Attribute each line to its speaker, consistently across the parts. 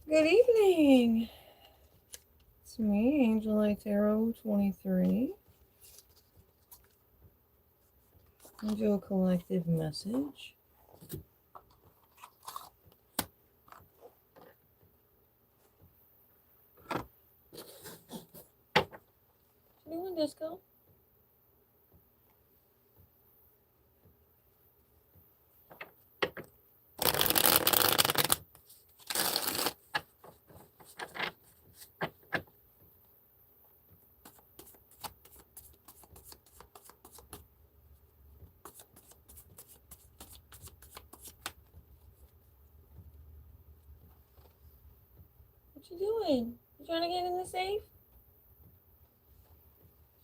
Speaker 1: Good evening. It's me, Angel A Tarot 23. I'll do a collective message. Doing disco. What you doing? You trying to get in the safe?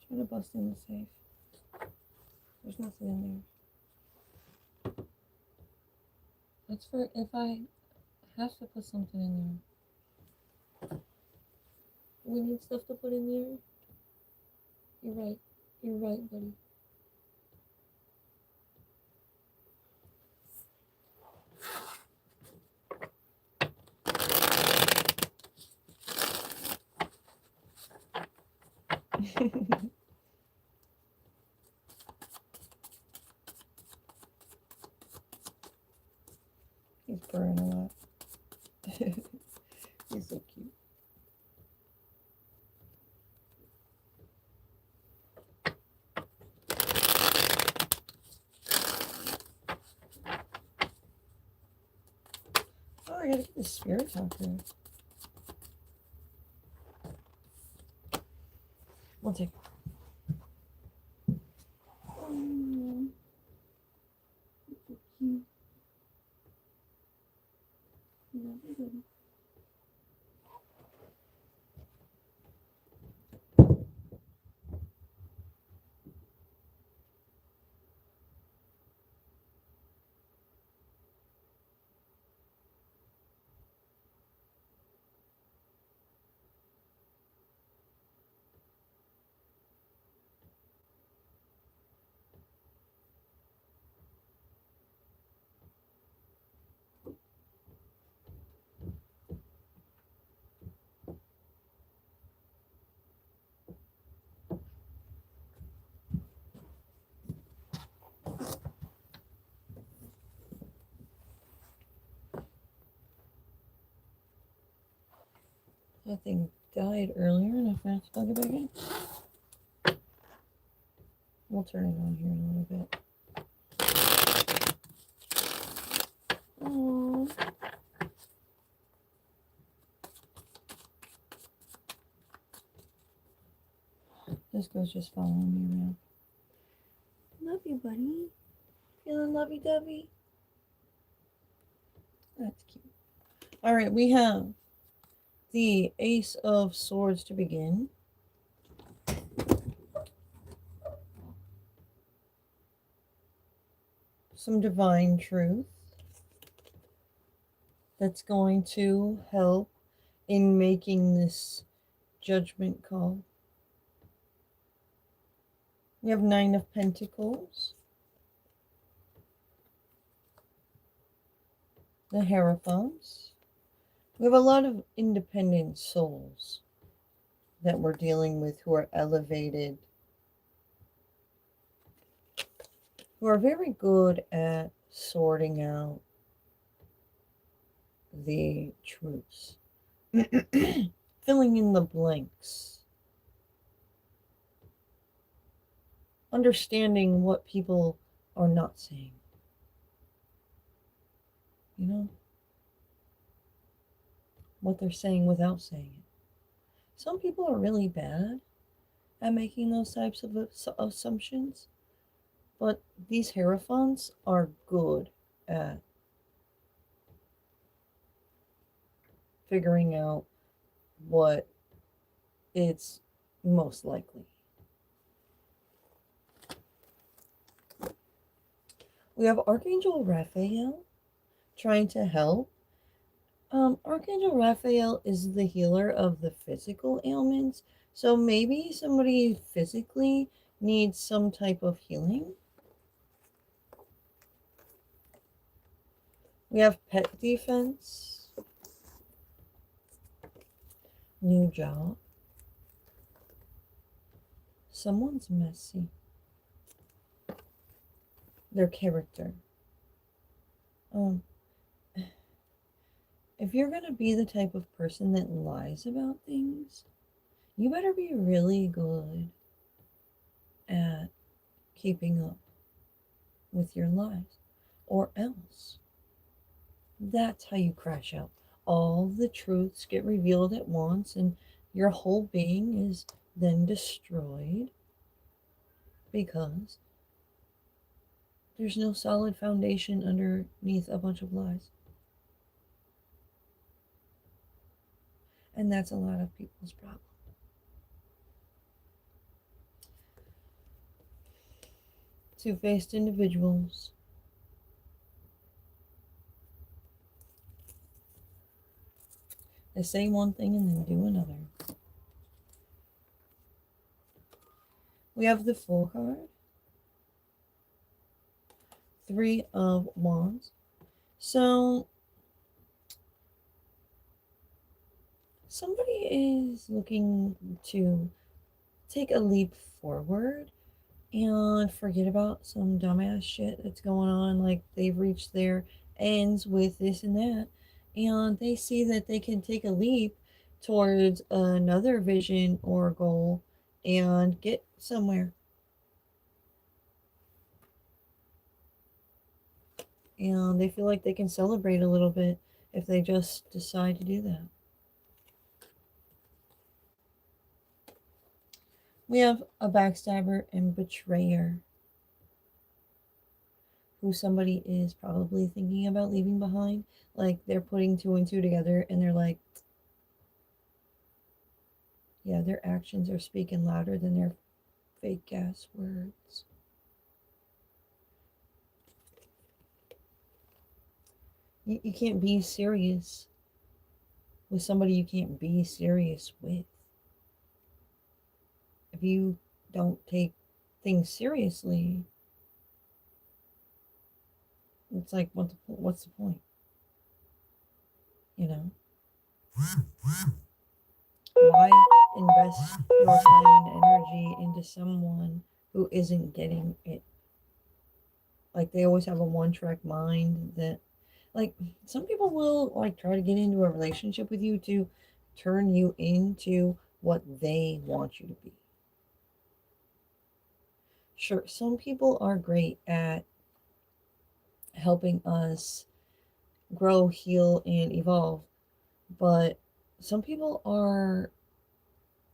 Speaker 1: Trying to bust in the safe. There's nothing in there. That's for if I have to put something in there. We need stuff to put in there. You're right. You're right, buddy. He's purring a lot. He's so cute. Oh, I gotta get the spirit talker. One second. Oh, so cute. Love you, buddy. That thing died earlier and I forgot to plug it back in. We'll turn it on here in a little bit. Oh, this girl's just following me around. Love you, buddy. Feeling lovey-dovey? That's cute. All right, we have the Ace of Swords to begin. Some divine truth that's going to help in making this judgment call. We have Nine of Pentacles, the Hierophants. We have a lot of independent souls that we're dealing with who are elevated, who are very good at sorting out the truths, filling in the blanks, understanding what people are not saying. You know? What they're saying without saying it. Some people are really bad at making those types of assumptions, but these Hierophants are good at figuring out what it's most likely. We have Archangel Raphael trying to help. Archangel Raphael is the healer of the physical ailments, so maybe somebody physically needs some type of healing. We have pet defense. new job. Someone's messy. Their character. Um, if you're gonna be the type of person that lies about things, you better be really good at keeping up with your lies, or else that's how you crash out. All the truths get revealed at once, and your whole being is then destroyed because there's no solid foundation underneath a bunch of lies. And that's a lot of people's problem. Two-faced individuals. They say one thing and then do another. We have the Fool card. Three of Wands. So somebody is looking to take a leap forward and forget about some dumbass shit that's going on. Like they've reached their ends with this and that, and they see that they can take a leap towards another vision or goal and get somewhere. And they feel like they can celebrate a little bit if they just decide to do that. We have a backstabber and betrayer, who somebody is probably thinking about leaving behind. Like they're putting two and two together and they're like, yeah, their actions are speaking louder than their fake ass words. You can't be serious with somebody you can't be serious with. If you don't take things seriously, it's like, what's the point? You know? Why invest your time and energy into someone who isn't getting it? Like they always have a one-track mind that, like, some people will like try to get into a relationship with you to turn you into what they want you to be. Sure, some people are great at helping us grow, heal, and evolve, but some people are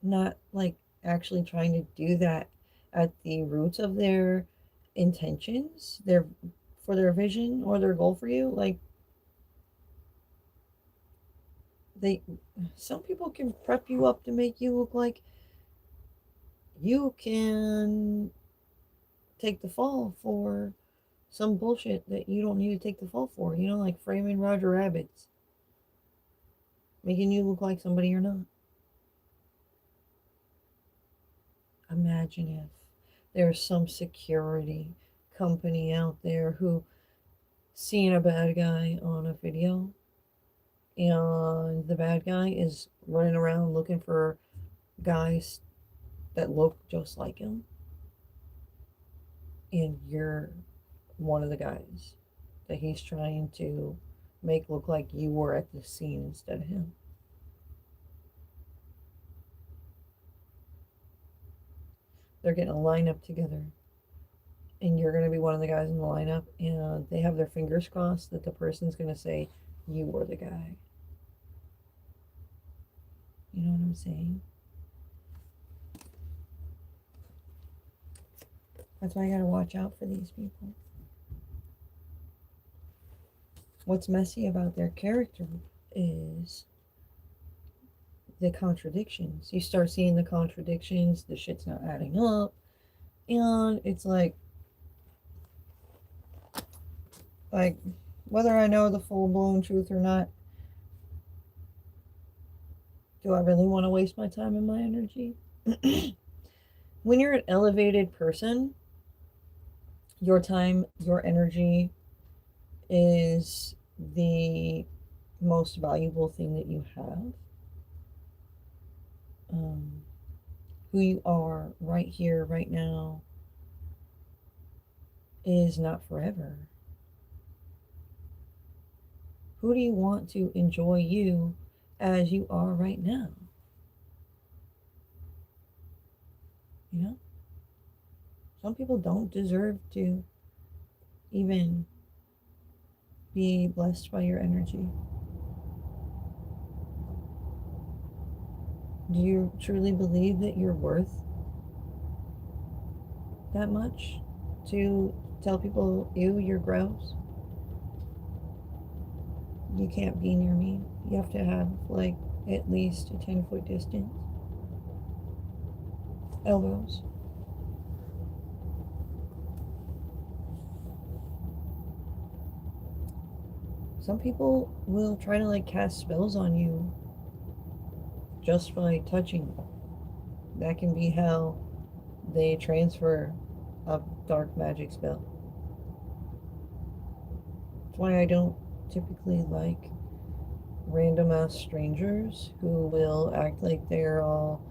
Speaker 1: not like actually trying to do that at the roots of their intentions, their for their vision or their goal for you. Like they some people can prep you up to make you look like you can take the fall for some bullshit that you don't need to take the fall for, like framing Roger Rabbits, making you look like somebody you're not. Imagine if there's some security company out there who seen a bad guy on a video and the bad guy is running around looking for guys that look just like him, and you're one of the guys that he's trying to make look like you were at the scene instead of him. They're getting a lineup together, and you're going to be one of the guys in the lineup, and they have their fingers crossed that the person's going to say you were the guy. You know what I'm saying? That's why I gotta watch out for these people. What's messy about their character is the contradictions. You start seeing the contradictions, the shit's not adding up, and it's like whether I know the full blown truth or not, do I really want to waste my time and my energy? When you're an elevated person, your time, your energy is the most valuable thing that you have. um, who you are right here, right now, is not forever. Who do you want to enjoy you as you are right now? You know, some people don't deserve to even be blessed by your energy. Do you truly believe that you're worth that much to tell people, ew, you're gross? You can't be near me. You have to have like at least a 10-foot distance. Elbows. Some people will try to like cast spells on you just by touching you. That can be how they transfer a dark magic spell. That's why I don't typically like random ass strangers who will act like they're all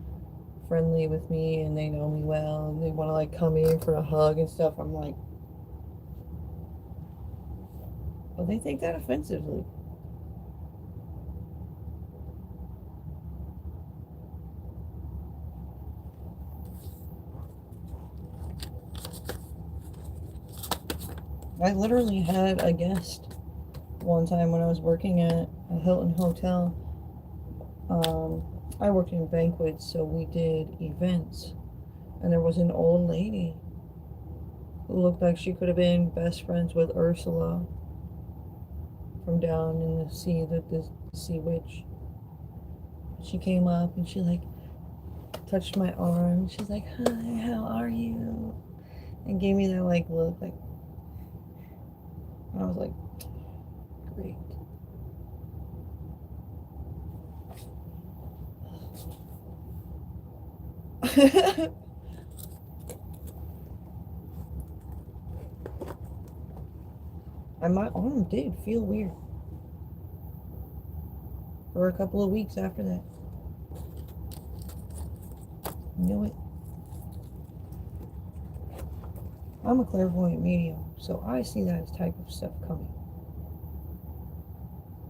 Speaker 1: friendly with me and they know me well and they want to like come in for a hug and stuff. I'm like, well, they take that offensively. I literally had a guest one time when I was working at a Hilton hotel. Um, I worked in banquets, so we did events, and there was an old lady who looked like she could have been best friends with Ursula from down in the sea, the sea witch. She came up and she like touched my arm. She's like, "Hi, how are you?" And gave me that like look, like, and I was like, "Great." And my arm did feel weird for a couple of weeks after that. You know it. I'm a clairvoyant medium, so I see that type of stuff coming.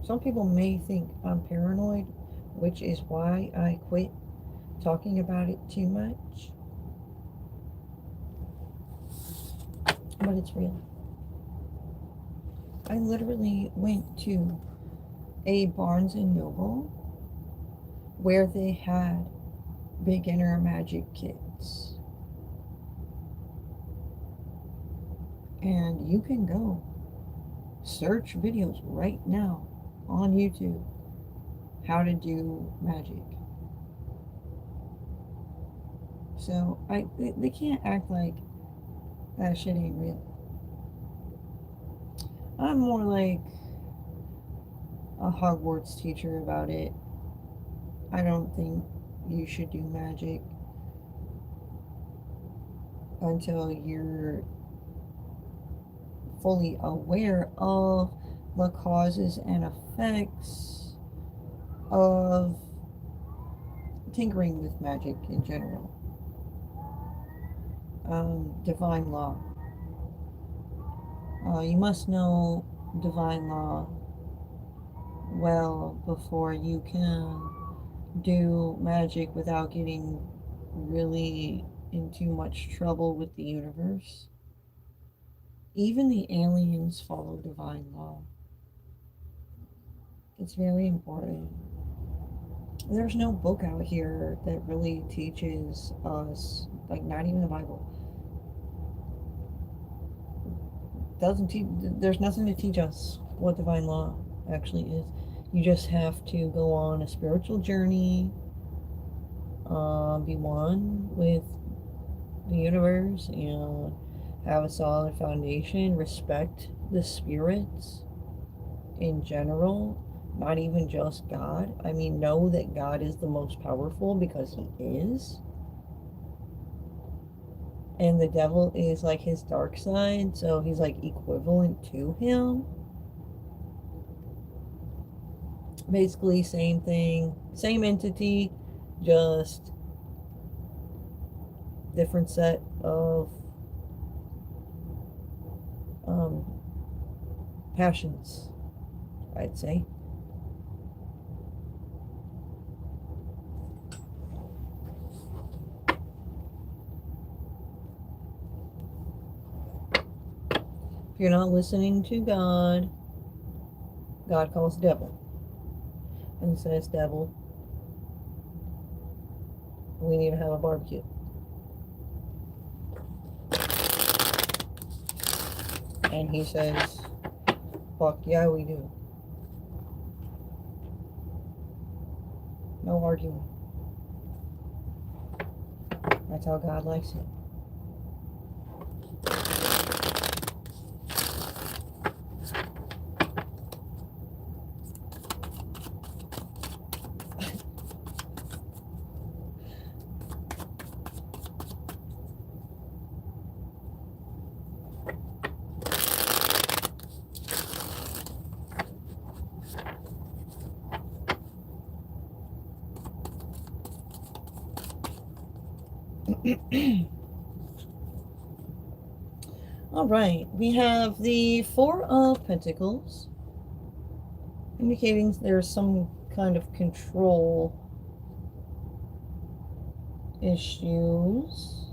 Speaker 1: Some people may think I'm paranoid, which is why I quit talking about it too much. But it's real. I literally went to a Barnes and Noble where they had beginner magic kits. And you can go search videos right now on YouTube how to do magic. So they can't act like that shit ain't real. I'm more like a Hogwarts teacher about it. I don't think you should do magic until you're fully aware of the causes and effects of tinkering with magic in general. Divine law. You must know divine law well before you can do magic without getting really in too much trouble with the universe. Even the aliens follow divine law. It's very important. There's no book out here that really teaches us, like, not even the Bible. Doesn't teach. There's nothing to teach us what divine law actually is. You just have to go on a spiritual journey, be one with the universe, and have a solid foundation. Respect the spirits in general, not even just God. I mean, know that God is the most powerful because He is. And the devil is like his dark side, so he's like equivalent to him. Basically, same thing, same entity, just different set of um, passions, I'd say. If you're not listening to God, God calls devil and says, "Devil, we need to have a barbecue." And he says, "Fuck yeah, we do." No arguing. That's how God likes it. All right, we have the Four of Pentacles, indicating there's some kind of control issues.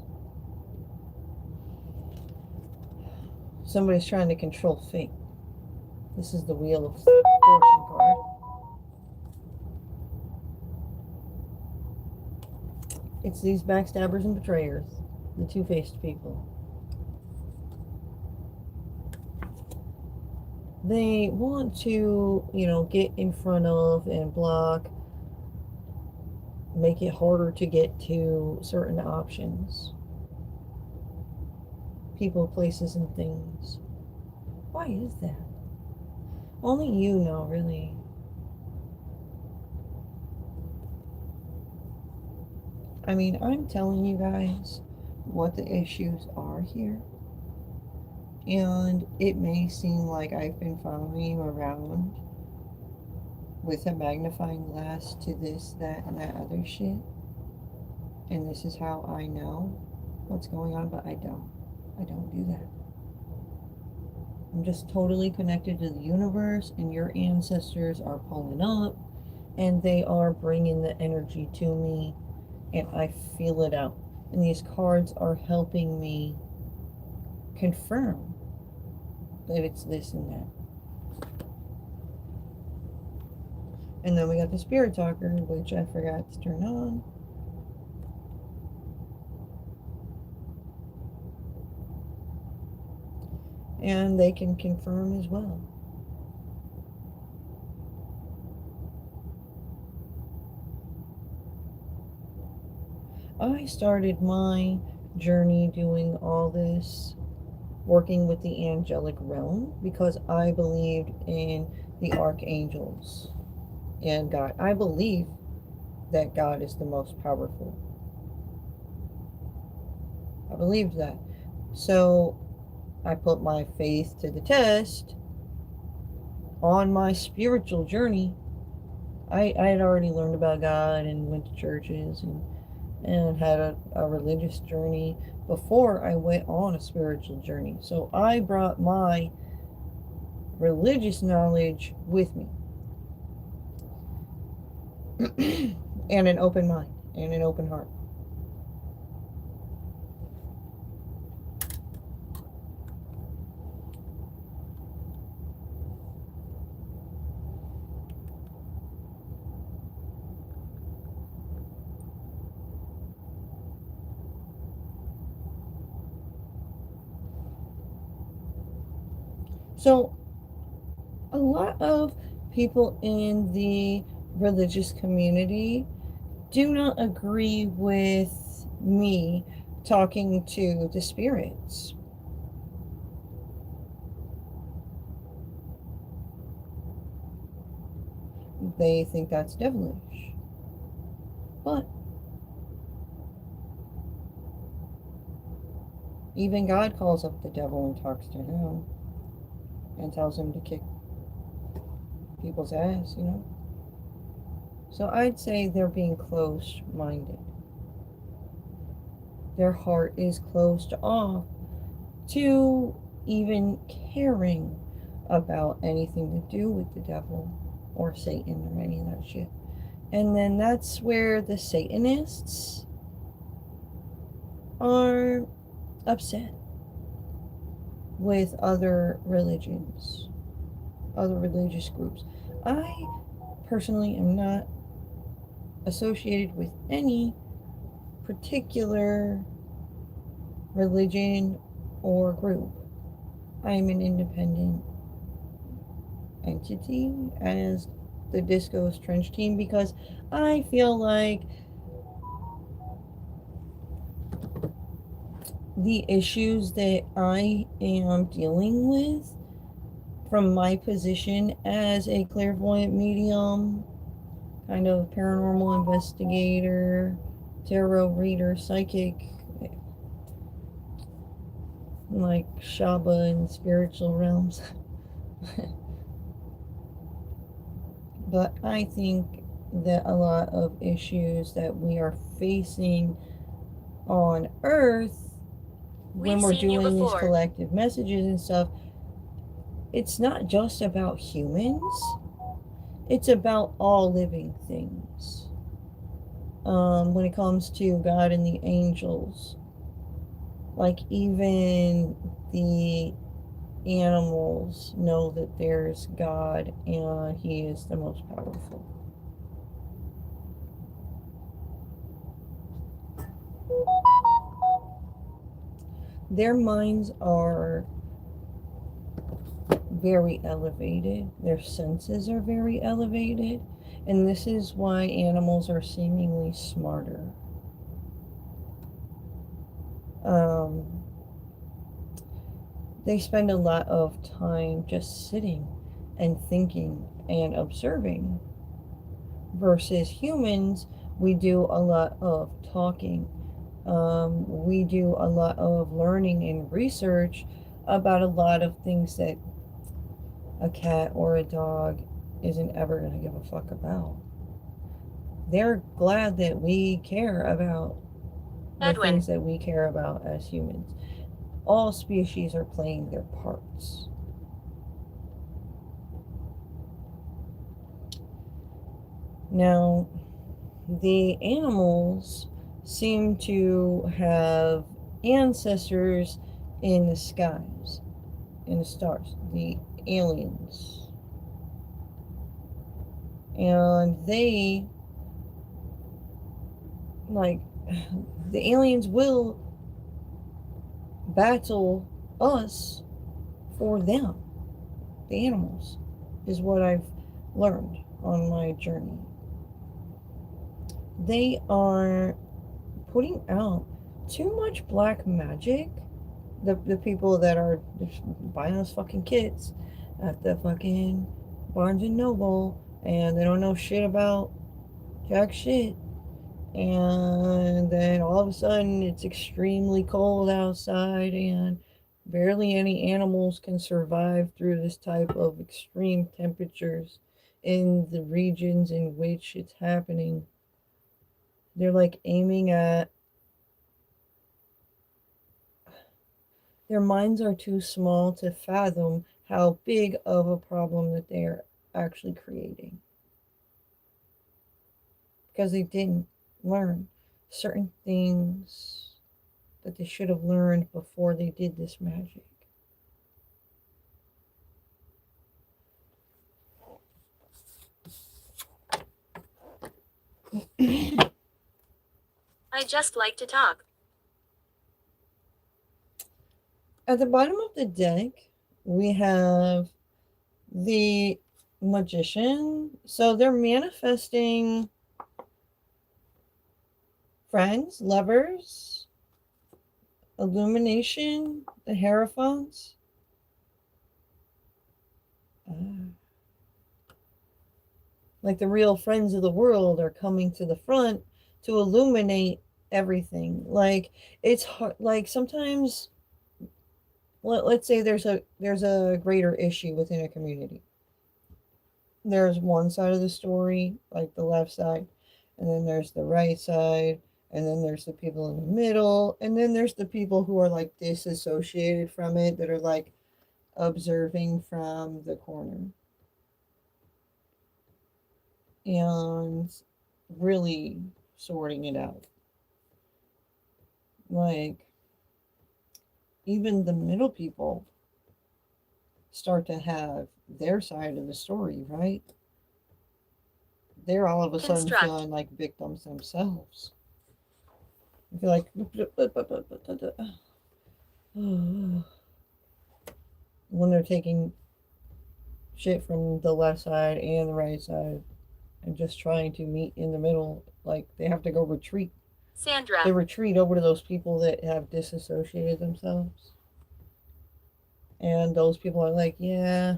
Speaker 1: Somebody's trying to control fate. This is the Wheel of Fortune card. It's these backstabbers and betrayers, the two-faced people. They want to, get in front of and block, make it harder to get to certain options. People, places, and things. Why is that? Only you know, really. I mean, I'm telling you guys what the issues are here. And it may seem like I've been following you around with a magnifying glass to this, that, and that other shit. And this is how I know what's going on, but I don't. I don't do that. I'm just totally connected to the universe, and your ancestors are pulling up, and they are bringing the energy to me, and I feel it out. And these cards are helping me confirm that it's this and that. And then we got the Spirit Talker, which I forgot to turn on. And they can confirm as well. I started my journey doing all this, working with the angelic realm, because I believed in the archangels and God. I believe that God is the most powerful. I believed that. So I put my faith to the test on my spiritual journey. I had already learned about God and went to churches and had a religious journey before I went on a spiritual journey. So I brought my religious knowledge with me and an open mind and an open heart. So a lot of people in the religious community do not agree with me talking to the spirits. They think that's devilish. But even God calls up the devil and talks to him and tells him to kick people's ass. So I'd say they're being closed minded. Their heart is closed off to even caring about anything to do with the devil or Satan or any of that shit. And then that's where the Satanists are upset with other religions, other religious groups. I personally am not associated with any particular religion or group. I am an independent entity as the Disco's Trench Team because I feel like the issues that I am dealing with from my position as a clairvoyant medium, kind of paranormal investigator, tarot reader, psychic, like Shaba in spiritual realms. But I think that a lot of issues that we are facing on Earth when we're doing these collective messages and stuff, it's not just about humans, it's about all living things. When it comes to God and the angels, like even the animals know that there's God and He is the most powerful. Their minds are very elevated, their senses are very elevated, and this is why animals are seemingly smarter. Um, they spend a lot of time just sitting and thinking and observing, versus humans, we do a lot of talking. We do a lot of learning and research about a lot of things that a cat or a dog isn't ever going to give a fuck about. They're glad that we care about the things that we care about as humans. All species are playing their parts. Now, the animals seem to have ancestors in the skies, in the stars, the aliens. And they, like, the aliens will battle us for them. The animals is what I've learned on my journey. They are putting out too much black magic. The people that are buying those fucking kits at the fucking Barnes and Noble, and they don't know shit about jack shit. And then all of a sudden it's extremely cold outside and barely any animals can survive through this type of extreme temperatures in the regions in which it's happening. They're like aiming at, their minds are too small to fathom how big of a problem that they're actually creating, because they didn't learn certain things that they should have learned before they did this magic.
Speaker 2: I just like to talk.
Speaker 1: At the bottom of the deck, we have the Magician. So they're manifesting friends, lovers, illumination, the Hierophants. Like the real friends of the world are coming to the front to illuminate everything. Like it's hard. Like sometimes, let's say there's a greater issue within a community. there's one side of the story, like the left side, and then there's the right side, and then there's the people in the middle, and then there's the people who are like disassociated from it, that are like observing from the corner and really sorting it out. Like, even the middle people start to have their side of the story, right? They're all of a sudden feeling like victims themselves. I feel like when they're taking shit from the left side and the right side and just trying to meet in the middle, like they have to go retreat.
Speaker 2: Sandra.
Speaker 1: They retreat over to those people that have disassociated themselves. And those people are like, yeah,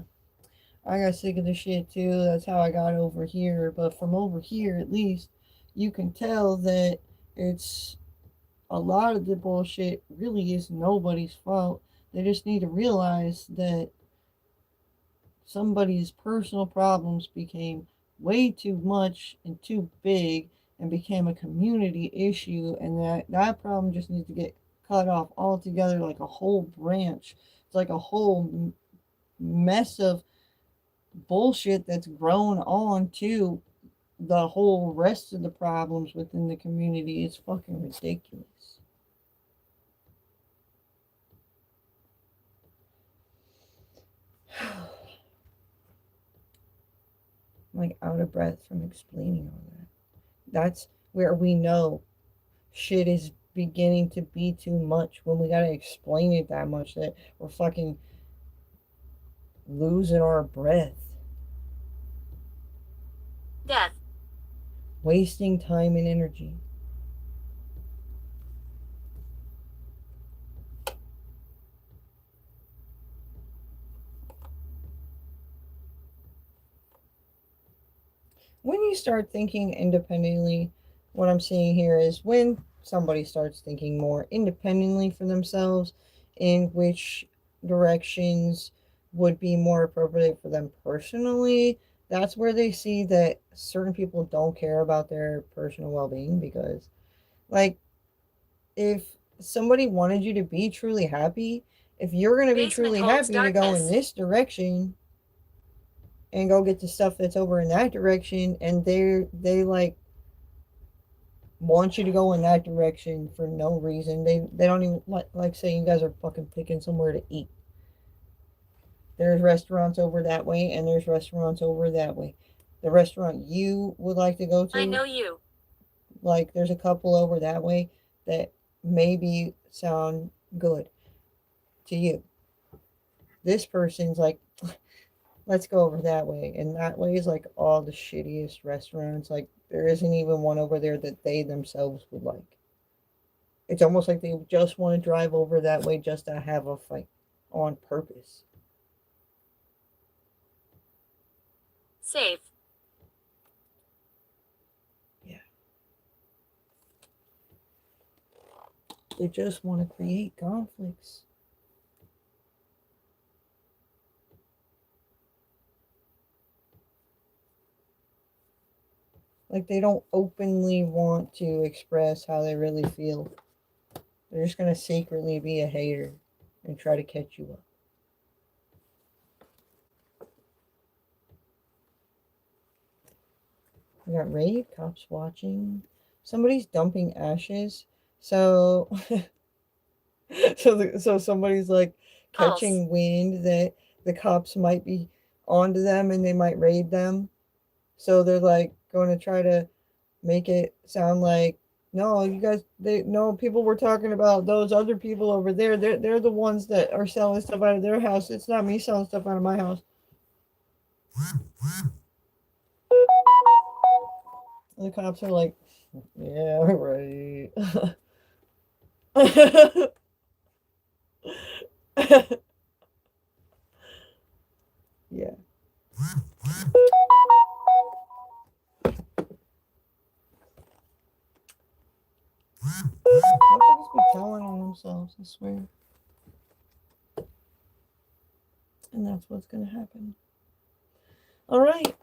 Speaker 1: I got sick of the shit too. That's how I got over here. But from over here, at least, you can tell that it's a lot of the bullshit really is nobody's fault. They just need to realize that somebody's personal problems became way too much and too big and became a community issue, and that problem just needs to get cut off altogether, like a whole branch. It's like a whole mess of bullshit that's grown on to the whole rest of the problems within the community. It's fucking ridiculous. I'm like out of breath from explaining all that. That's where we know shit is beginning to be too much, when we gotta explain it that much that we're fucking losing our breath.
Speaker 2: Death.
Speaker 1: Wasting time and energy. When you start thinking independently, what I'm seeing here is when somebody starts thinking more independently for themselves, in which directions would be more appropriate for them personally, that's where they see that certain people don't care about their personal well being. Because, like, if somebody wanted you to be truly happy, if you're going to be
Speaker 2: Basement
Speaker 1: truly
Speaker 2: holds
Speaker 1: happy to go in
Speaker 2: darkness.
Speaker 1: this direction and go get the stuff that's over in that direction, and they like want you to go in that direction for no reason. They don't even like say you guys are fucking picking somewhere to eat. There's restaurants over that way and there's restaurants over that way. The restaurant you would like to go
Speaker 2: I
Speaker 1: to,
Speaker 2: know you.
Speaker 1: like there's a couple over that way that maybe sound good to you. This person's like, let's go over that way. And that way is like all the shittiest restaurants. Like there isn't even one over there that they themselves would like. It's almost like they just want to drive over that way just to have a fight on purpose.
Speaker 2: Safe.
Speaker 1: Yeah. They just want to create conflicts. Like they don't openly want to express how they really feel. They're just going to secretly be a hater and try to catch you up. We got raid, cops watching. Somebody's dumping ashes. So so somebody's like
Speaker 2: Pulse.
Speaker 1: catching wind that the cops might be onto them and they might raid them. So they're like going to try to make it sound like, no, you guys, they no, people were talking about those other people over there. They're the ones that are selling stuff out of their house. It's not me selling stuff out of my house. And the cops are like, yeah, right. Yeah. Motherfuckers be telling on themselves, I swear. And that's what's gonna happen. All right.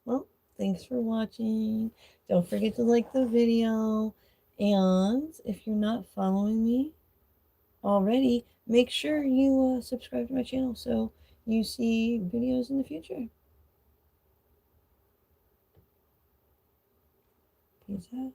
Speaker 1: Well, thanks for watching. Don't forget to like the video. And if you're not following me already, make sure you subscribe to my channel so you see videos in the future. Peace out.